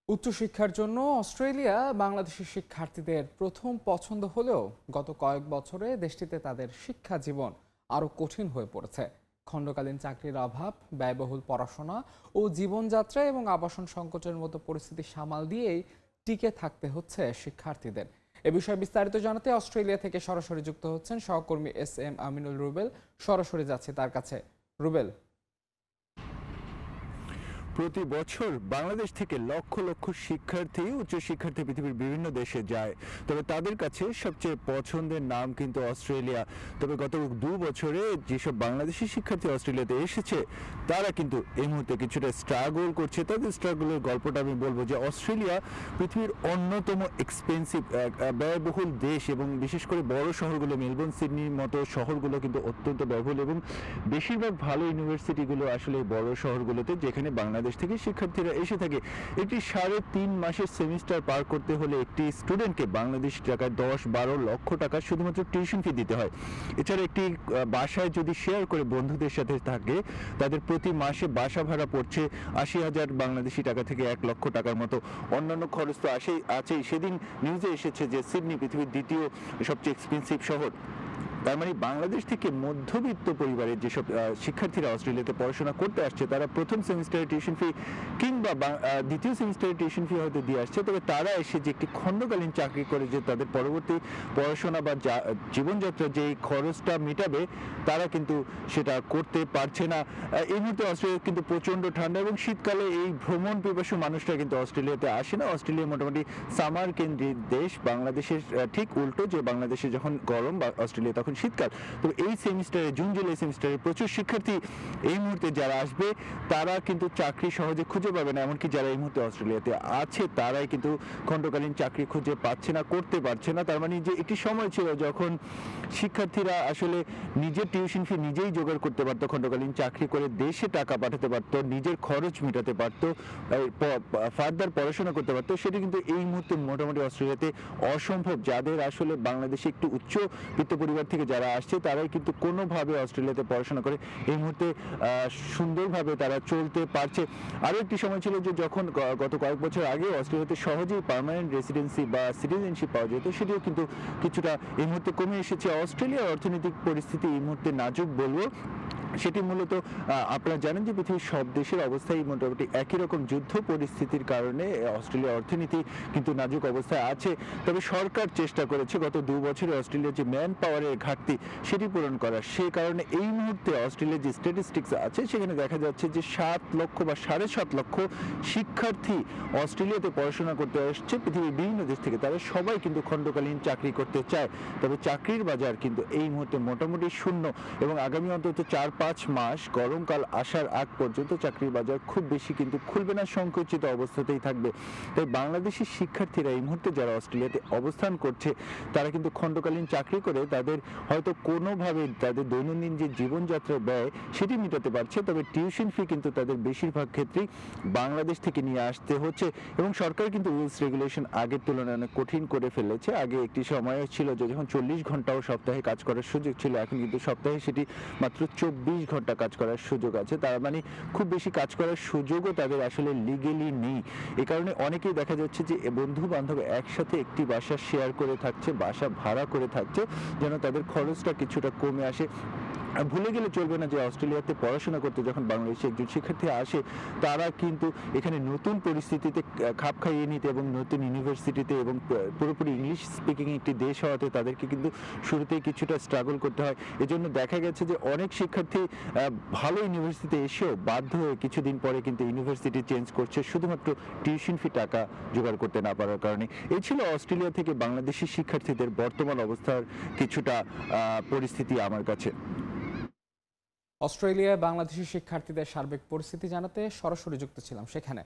উচ্চশিক্ষার জন্য অস্ট্রেলিয়া বাংলাদেশের শিক্ষার্থীদের প্রথম পছন্দ হলেও গত কয়েক বছরে দেশটিতে তাদের শিক্ষা জীবন আরও কঠিন হয়ে পড়েছে। খণ্ডকালীন চাকরির অভাব, ব্যয়বহুল পড়াশোনা ও জীবনযাত্রা এবং আবাসন সংকটের মতো পরিস্থিতি সামাল দিয়েই টিকে থাকতে হচ্ছে শিক্ষার্থীদের। এ বিষয়ে বিস্তারিত জানাতে অস্ট্রেলিয়া থেকে সরাসরি যুক্ত হচ্ছেন সহকর্মী SM আমিনুল রুবেল। সরাসরি যাচ্ছে তার কাছে। রুবেল, প্রতি বছর বাংলাদেশ থেকে লক্ষ লক্ষ শিক্ষার্থী উচ্চশিক্ষার্থী পৃথিবীর বিভিন্ন দেশে যায়, তবে তাদের কাছে সবচেয়ে পছন্দের নাম কিন্তু অস্ট্রেলিয়া। তবে গত 2 বছরে যেসব বাংলাদেশি শিক্ষার্থী অস্ট্রেলিয়াতে এসেছে তারা কিন্তু এই মুহূর্তে কিছুটা স্ট্রাগল করছে। তাদের স্ট্রাগলের গল্পটা আমি বলবো যে অস্ট্রেলিয়া পৃথিবীর অন্যতম এক্সপেন্সিভ ব্যয়বহুল দেশ, এবং বিশেষ করে বড় শহরগুলো মেলবোর্ন, সিডনির মতো শহরগুলো কিন্তু অত্যন্ত ব্যয়বহুল, এবং বেশিরভাগ ভালো ইউনিভার্সিটিগুলো আসলে এই বড় শহরগুলোতে, যেখানে বাংলাদেশ থেকে শিক্ষার্থীরা এসে থাকে। একটি 3.5 মাসের সেমিস্টার পার করতে হলে একটি স্টুডেন্টকে বাংলাদেশি টাকায় 10-12 লক্ষ টাকা শুধুমাত্র টিউশন ফি দিতে হয়। এছাড়া একটি বাসায় যদি শেয়ার করে বন্ধুদের সাথে থাকে, তাদের প্রতি মাসে বাসা ভাড়া পড়ছে 80,000 বাংলাদেশি টাকা থেকে 1 লক্ষ টাকার মতো। অন্যান্য খরচ তো আছেই। সেদিন নিউজে এসেছে যে সিডনি পৃথিবীর দ্বিতীয় সবচেয়ে এক্সপেন্সিভ শহর। তার মানে বাংলাদেশ থেকে মধ্যবিত্ত পরিবারের যেসব শিক্ষার্থীরা অস্ট্রেলিয়াতে পড়াশোনা করতে আসছে, তারা প্রথম সেমিস্টারের টিউশন ফি কিংবা দ্বিতীয় সেমিস্টারের টিউশন ফি হয়তো দিয়ে আসছে, তবে তারা এসে যে একটি খণ্ডকালীন চাকরি করে যে তাদের পরবর্তী পড়াশোনা বা জীবনযাত্রার যে খরচটা মেটাবে, তারা কিন্তু সেটা করতে পারছে না। এই মুহূর্তে অস্ট্রেলিয়া কিন্তু প্রচন্ড ঠান্ডা, এবং শীতকালে এই ভ্রমণ পিপাসু মানুষরা কিন্তু অস্ট্রেলিয়াতে আসে না। অস্ট্রেলিয়া মোটামুটি সামার কেন্দ্রিক দেশ, বাংলাদেশের ঠিক উল্টো, যে বাংলাদেশে যখন গরম বা অস্ট্রেলিয়া তখন শীতকাল। তো এই সেমিস্টারে, জুন জুলাই সেমিস্টারে প্রচুর শিক্ষার্থী এই মুহূর্তে যারা আসবে, তারা কিন্তু চাকরি সহজে খুঁজে পাবে না। এমনকি যারা এই মুহূর্তে অস্ট্রেলিয়াতে আছে তারাই কিন্তু খণ্ডকালীন চাকরি খুঁজে পাচ্ছে না, করতে পারছে না। তার মানে যে একটি সময় ছিল যখন শিক্ষার্থীরা আসলে নিজের টিউশন ফি নিজেই জোগাড় করতে পারতো, খণ্ডকালীন চাকরি করে দেশে টাকা পাঠাতে পারতো, নিজের খরচ মেটাতে পারতো, ফার্দার পড়াশোনা করতে পারতো, সেটি কিন্তু এই মুহূর্তে মোটামুটি অস্ট্রেলিয়াতে অসম্ভব। যাদের আসলে বাংলাদেশে একটু উচ্চ বিত্ত পরিবার থেকে যারা আসছে, তারাই কিন্তু কোনোভাবে অস্ট্রেলিয়াতে পড়াশোনা করে এই মুহূর্তে সুন্দরভাবে তারা চলতে পারছে। আরও একটি সময় ছিল যে যখন গত কয়েক বছর আগে অস্ট্রেলিয়াতে সহজেই পার্মানেন্ট রেসিডেন্সি বা সিটিজেনশিপ পাওয়া যেত, সেটিও কিন্তু কিছুটা এই মুহূর্তে কমে এসেছে। অস্ট্রেলিয়ার অর্থনৈতিক পরিস্থিতি এই মুহূর্তে নাজুক বলবো। সেটি মূলত আপনারা জানেন যে পৃথিবীর সব দেশের অবস্থায় মোটামুটি একই রকম, যুদ্ধ পরিস্থিতির কারণে অস্ট্রেলিয়ার অর্থনীতি কিন্তু নাজুক অবস্থায় আছে। তবে সরকার চেষ্টা করেছে গত 2 বছরে অস্ট্রেলিয়ার যে ম্যান পাওয়ারের ঘাটতি সেটি পূরণ করার। সে কারণে এই মুহূর্তে অস্ট্রেলিয়ার যে স্ট্যাটিস্টিক্স আছে, সেখানে দেখা যাচ্ছে যে 7 লক্ষ বা 7.5 লক্ষ শিক্ষার্থী অস্ট্রেলিয়াতে পড়াশোনা করতে আসছে পৃথিবীর বিভিন্ন দেশ থেকে। তারা সবাই কিন্তু খণ্ডকালীন চাকরি করতে চায়, তবে চাকরির বাজার কিন্তু এই মুহূর্তে মোটামুটি শূন্য, এবং আগামী অন্তত 4-5 মাস গরমকাল আসার আগ পর্যন্ত চাকরির বাজার খুব বেশি কিন্তু খুলবে না, সংকুচিত অবস্থাতেই থাকবে। তাই বাংলাদেশি শিক্ষার্থীরা এই মুহূর্তে যারা অস্ট্রেলিয়াতে অবস্থান করছে, তারা কিন্তু খণ্ডকালীন চাকরি করে তাদের হয়তো কোনোভাবে তাদের দৈনন্দিন যে জীবনযাত্রার ব্যয় সেটি মেটাতে পারছে, তবে টিউশন ফি কিন্তু তাদের বেশিরভাগ ক্ষেত্রেই বাংলাদেশ থেকে নিয়ে আসতে হচ্ছে। এবং সরকার কিন্তু রুলস রেগুলেশন আগের তুলনায় অনেক কঠিন করে ফেলেছে। আগে একটি সময় ছিল যে যখন 40 ঘন্টাও সপ্তাহে কাজ করার সুযোগ ছিল, এখন কিন্তু সপ্তাহে সেটি মাত্র 24 ঘন্টা কাজ করার সুযোগ আছে। তার মানে খুব বেশি কাজ করার সুযোগও তাদের আসলে লিগেলি নেই। এ কারণে অনেকেই দেখা যাচ্ছে যে বন্ধু বান্ধব একসাথে একটি বাসা শেয়ার করে থাকছে, বাসা ভাড়া করে থাকছে, যেন তাদের খরচটা কিছুটা কমে আসে। ভুলে গেলে চলবে না যে অস্ট্রেলিয়াতে পড়াশোনা করতে যখন বাংলাদেশি একজন শিক্ষার্থী আসে, তারা কিন্তু এখানে নতুন পরিস্থিতিতে খাপ খাইয়ে নিতে এবং নতুন ইউনিভার্সিটিতে এবং পুরোপুরি ইংলিশ স্পিকিং একটি দেশ হওয়াতে তাদেরকে কিন্তু শুরুতেই কিছুটা স্ট্রাগল করতে হয়। এজন্য দেখা গেছে যে অনেক শিক্ষার্থী ভালো ইউনিভার্সিটিতে এসেও বাধ্য হয়ে কিছুদিন পরে কিন্তু ইউনিভার্সিটি চেঞ্জ করছে, শুধুমাত্র টিউশন ফি টাকা জোগাড় করতে না পারার কারণে। এই ছিল অস্ট্রেলিয়া থেকে বাংলাদেশি শিক্ষার্থীদের বর্তমান অবস্থার কিছুটা পরিস্থিতি আমার কাছে। অস্ট্রেলিয়ায় বাংলাদেশি শিক্ষার্থীদের সার্বিক পরিস্থিতি জানাতে সরাসরি যুক্ত ছিলাম সেখানে।